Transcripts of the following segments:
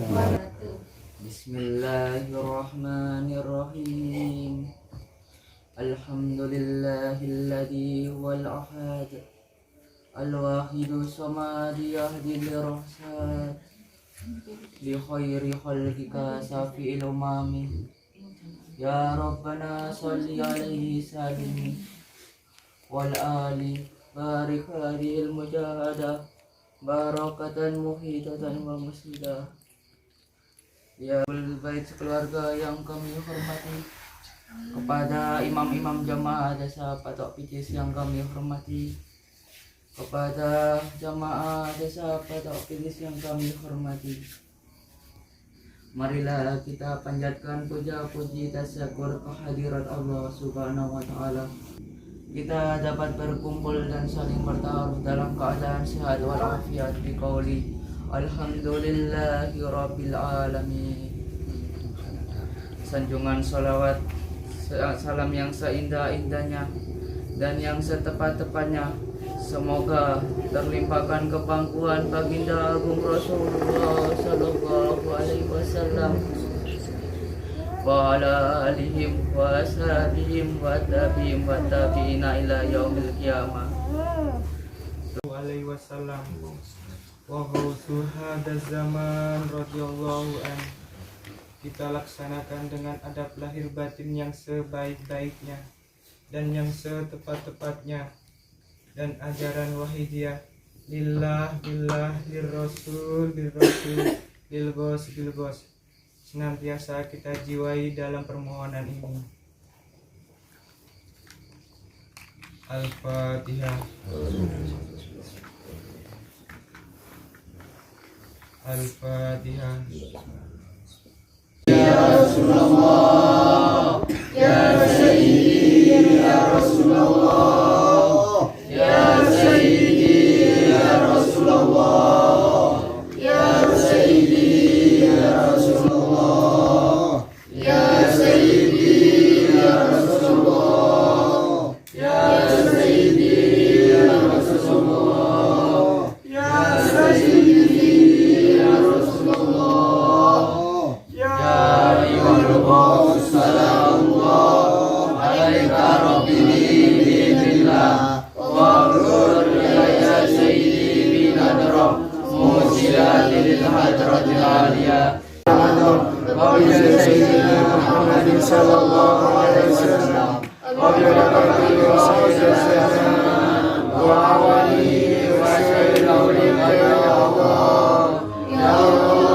Bismillahirrahmanirrahim. Alhamdulillahilladzi huwal ahad al-wahidu samad yahdil rahsad li khairi khalqika safi'il umami. Ya Rabbana salli alaihi salim wal ali barik hadhil mujahadah barakatan muhidatan wa muslidah. Ya bait keluarga yang kami hormati, kepada imam-imam jamaah desa Patok Picis yang kami hormati, kepada jamaah desa Patok Picis yang kami hormati, marilah kita panjatkan puja-puji tasyakur kehadirat Allah Subhanahu wa Ta'ala. Kita dapat berkumpul dan saling bertaruh dalam keadaan sehat walafiat di qauli alhamdulillahi rabbil alamin. Sanjungan salawat salam yang seindah-indahnya dan yang setepat-tepatnya semoga terlimpahkan ke pangkuan baginda agung Rasulullah sallallahu alaihi wasallam wa ala alihim wa ashabihim wa tabi'in wa tabi'ina ila yaumil qiyamah alaihi wasallam wa ghausu hadaz zaman radhiyallahu an. Kita laksanakan dengan adab lahir batin yang sebaik-baiknya dan yang setepat-tepatnya, dan ajaran wahidiyah lillah billah lirrasul bilrasul bilbos bilbos senantiasa kita jiwai dalam permohonan ini. Al-Fatihah. Al-Fatihah. Ya Rasulullah, Ya Sayyidi, Ya Rasulullah, Ya Sayyidi, Ya Rasulullah, Ya Sayyidi, Ya Rasulullah, Ya Sayyidi, Ya Rasulullah, Ya Sayyidi, Ya Rasulullah, Ya Sayyidi, Ya Rasulullah. Ya ayyuhal Rasul sallallahu alaika rabbi bi'idhnillah wa ghfur ya sayyidi bi nadra musilatil hadratil aliyah wa bi sayyidina Muhammadin sallallahu alaihi wasallam wa bi barakatihi wa sahbihi wa awalihi wa sahbihi ya Allah ya Allah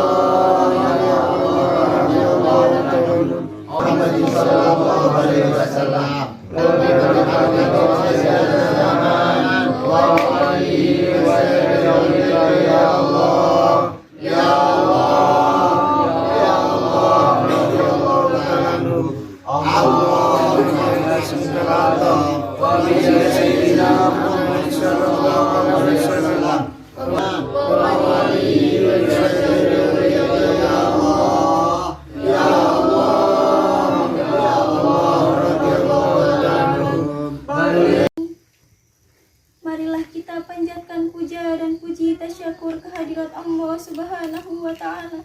Muhammadin sallallahu alaihi wasallam wa bi barakatihi wa sahbihi wa alihi wa sahbihi ya Allah ya Allah ya Allah ya Allah Allahumma salli wa bi sayyidina Muhammad sallallahu alaihi wasallam wa alihi wa sahbihi ya Allah ya Marilah kita panjatkan puja dan puji tasyakur kehadirat Allah Subhanahu wa Ta'ala,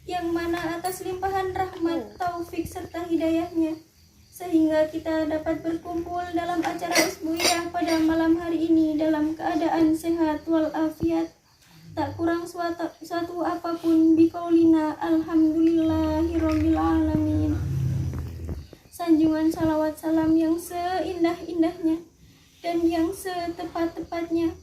yang mana atas limpahan rahmat, taufik serta hidayahnya, sehingga kita dapat berkumpul dalam acara usbuiyah pada malam hari ini dalam keadaan sehat walafiat, tak kurang suatu apapun, biqaulina alhamdulillahirabbil alamin. Sanjungan salawat salam yang seindah-indahnya dan yang setepat-tepatnya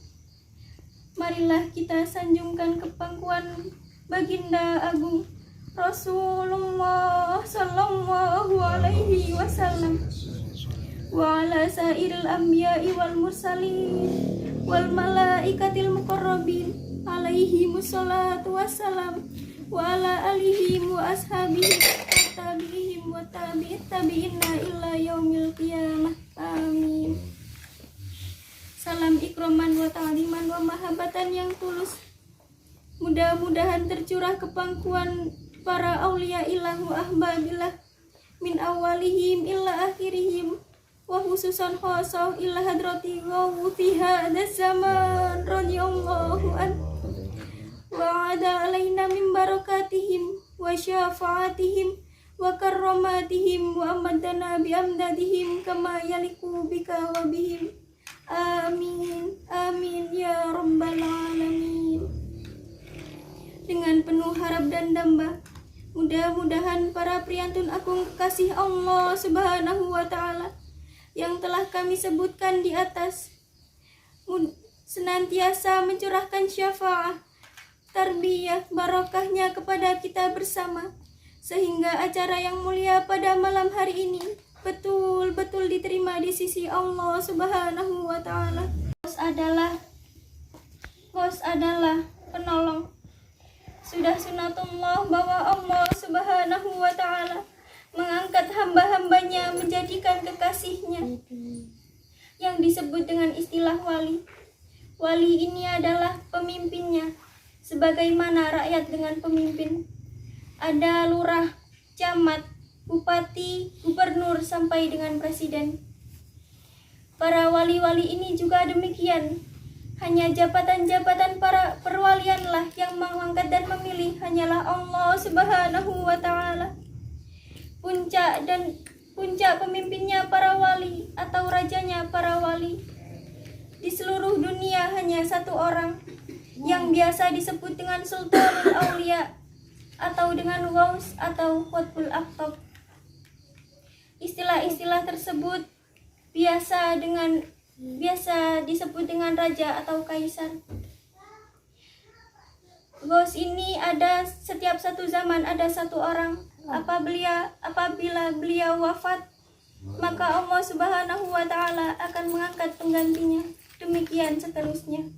marilah kita sanjungkan ke pangkuan baginda agung Rasulullah sallallahu alaihi wasallam wa ala sairil anbiya'i wal mursalin wal malaikatil muqarrabin alaihi musallatu wassalam wa ala alihi wa ashabihi wa tabi'ihim wa tabi'inna illa yaumil qiyamah. Amin. Salam ikroman wa ta'liman wa mahabbatan yang tulus mudah-mudahan tercurah ke pangkuan para aulia ilah wa ahbabillah min awalihim illa akhirihim wa khususan khasah illa hadrati wa fiha ada zaman radhiyallahu an wa وأعاد علينا من بركاتهم وشفاعتهم وكراماتهم وأمدنا بأمدادهم كما يليق بك وبهم آمين آمين ya rabbal alamin. Dengan penuh harap dan damba, mudah-mudahan para priantun agung kekasih Allah Subhanahu wa Ta'ala yang telah kami sebutkan di atas senantiasa mencurahkan syafaat, tarbiyah, barokahnya kepada kita bersama, sehingga acara yang mulia pada malam hari ini betul-betul diterima di sisi Allah Subhanahu wa Ta'ala. Gos adalah penolong. Sudah sunatullah bahwa Allah Subhanahu wa Ta'ala mengangkat hamba-hambanya menjadikan kekasihnya yang disebut dengan istilah wali. Wali ini adalah pemimpinnya, sebagaimana rakyat dengan pemimpin. Ada lurah, camat, bupati, gubernur, sampai dengan presiden. Para wali-wali ini juga demikian. Hanya jabatan-jabatan para perwalianlah yang mengangkat dan memilih hanyalah Allah Subhanahu wa Ta'ala. Puncak pemimpinnya para wali atau rajanya para wali. Di seluruh dunia hanya satu orang yang biasa disebut dengan Sultanul Aulia atau dengan Ghaus atau Qutbul Aqtab. Istilah-istilah tersebut biasa disebut dengan raja atau kaisar. Ghaus ini ada setiap satu zaman ada satu orang. Apabila beliau wafat, maka Allah Subhanahu wa Ta'ala akan mengangkat penggantinya. Demikian seterusnya.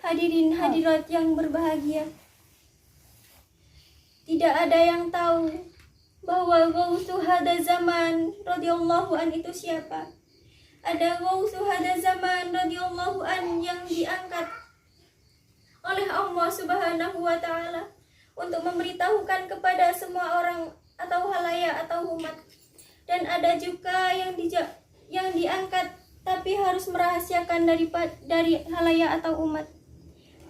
Hadirin hadirat yang berbahagia, tidak ada yang tahu bahwa Ghausu hada zaman radhiyallahu an itu siapa. Ada Ghausu hada zaman radhiyallahu an yang diangkat oleh Allah Subhanahu wa Ta'ala untuk memberitahukan kepada semua orang atau halayak atau umat. Dan ada juga yang diangkat tapi harus merahasiakan dari halayak atau umat.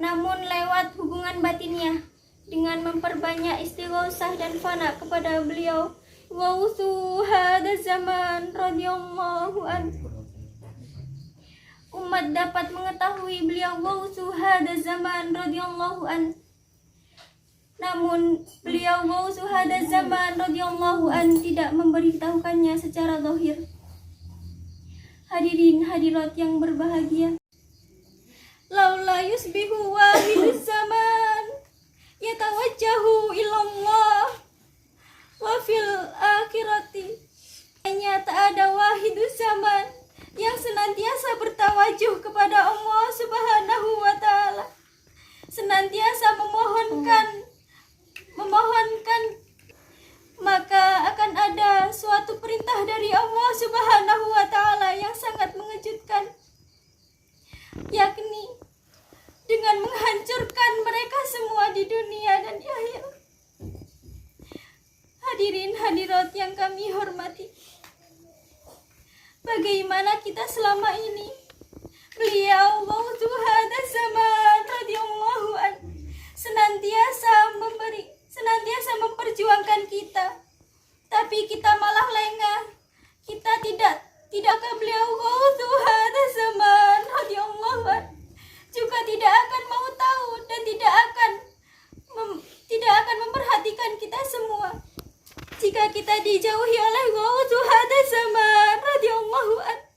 Namun lewat hubungan batinnya dengan memperbanyak istighosah dan fana kepada beliau Ghausu hada zaman radhiyallahu anhu, umat dapat mengetahui beliau Ghausu hada zaman radhiyallahu anhu. Namun beliau Ghausu hada zaman radhiyallahu anhu tidak memberitahukannya secara zahir. Hadirin hadirat yang berbahagia, laula yusbihu wahiduz zaman yatawajjahu ilallah wa fil akhirati. Hanya tak ada wahiduz zaman yang senantiasa bertawajuh kepada Allah Subhanahu wa Ta'ala, senantiasa memohonkan, maka akan ada suatu perintah dari Allah Subhanahu wa Ta'ala yang sangat mengejutkan, yakni dengan menghancurkan mereka semua di dunia dan di akhirat. Hadirin hadirat yang kami hormati, bagaimana kita selama ini? Beliau Ghausu hada zaman radhiyallahu anhu senantiasa memperjuangkan kita, tapi kita malah lengah. Kita tidak ke beliau Ghausu hada zaman radhiyallahu anhu juga tidak akan mau tahu dan tidak akan memperhatikan kita semua. Jika kita dijauhi oleh Ghausu hada zaman radhiyallahu anhu,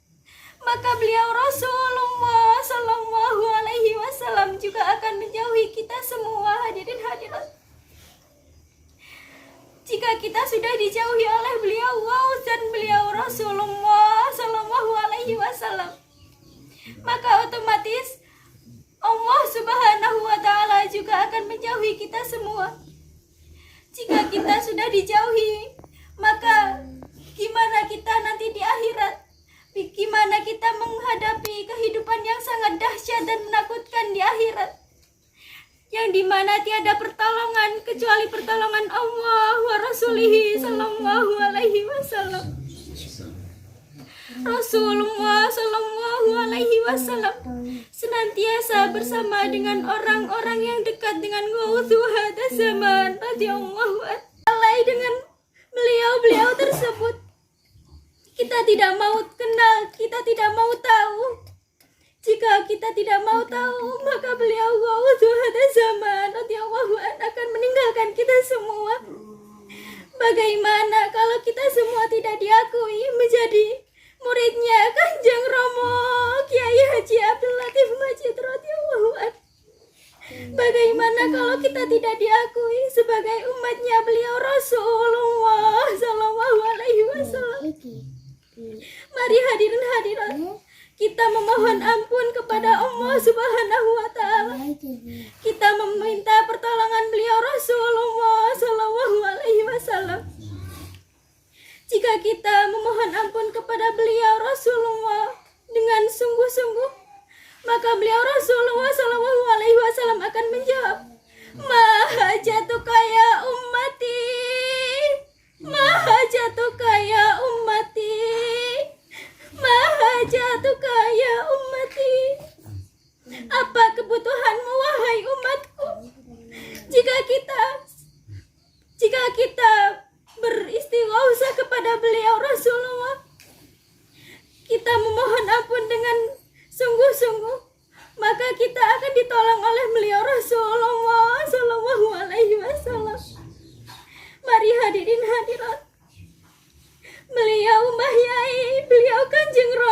maka beliau Rasulullah sallallahu alaihi wasallam juga akan menjauhi kita semua. Hadirin hadirat, jika kita sudah dijauhi oleh beliau Ghaus dan beliau Rasulullah sallallahu alaihi wasallam, maka otomatis Allah Subhanahu wa Ta'ala juga akan menjauhi kita semua. Jika kita sudah dijauhi, maka gimana kita nanti di akhirat? Gimana kita menghadapi kehidupan yang sangat dahsyat dan menakutkan di akhirat, yang dimana tiada pertolongan kecuali pertolongan Allah wa Rasulihi sallallahu alaihi wasallam. Rasulullah Shallallahu Alaihi Wasallam senantiasa bersama dengan orang-orang yang dekat dengan Ghawthu hada zaman radhiyallahu anhu. Dengan beliau tersebut kita tidak mau kenal, kita tidak mau tahu. Jika kita tidak mau tahu, maka beliau Ghawthu hada zaman radhiyallahu anhu akan meninggalkan kita semua. Bagaimana kalau kita semua tidak diakui menjadi muridnya Kanjeng Romo Kiai Haji Abdul Latif Majid radhiyallahu anhu? Bagaimana kalau kita tidak diakui sebagai umatnya beliau Rasulullah Sallallahu Alaihi Wasallam? Mari hadirin hadirat, kita memohon ampun kepada Allah Subhanahu wa Ta'ala. Kita meminta pertolongan beliau Rasulullah Sallallahu Alaihi Wasallam. Jika kita memohon ampun kepada beliau Rasulullah dengan sungguh-sungguh, maka beliau Rasulullah Sallallahu Alaihi Wasallam akan menjawab, "Mahajatuka ya ummati, mahajatuka ya ummati, mahajatuka ya ummati." Apa kebutuhanmu wahai umatku? Jika kita beristighatsah kepada beliau Rasulullah, kita memohon ampun dengan sungguh-sungguh, maka kita akan ditolong oleh beliau Rasulullah Sallallahu Alaihi Wasallam. Mari hadirin hadirat, beliau Mbah Yai, beliau Kanjeng Romo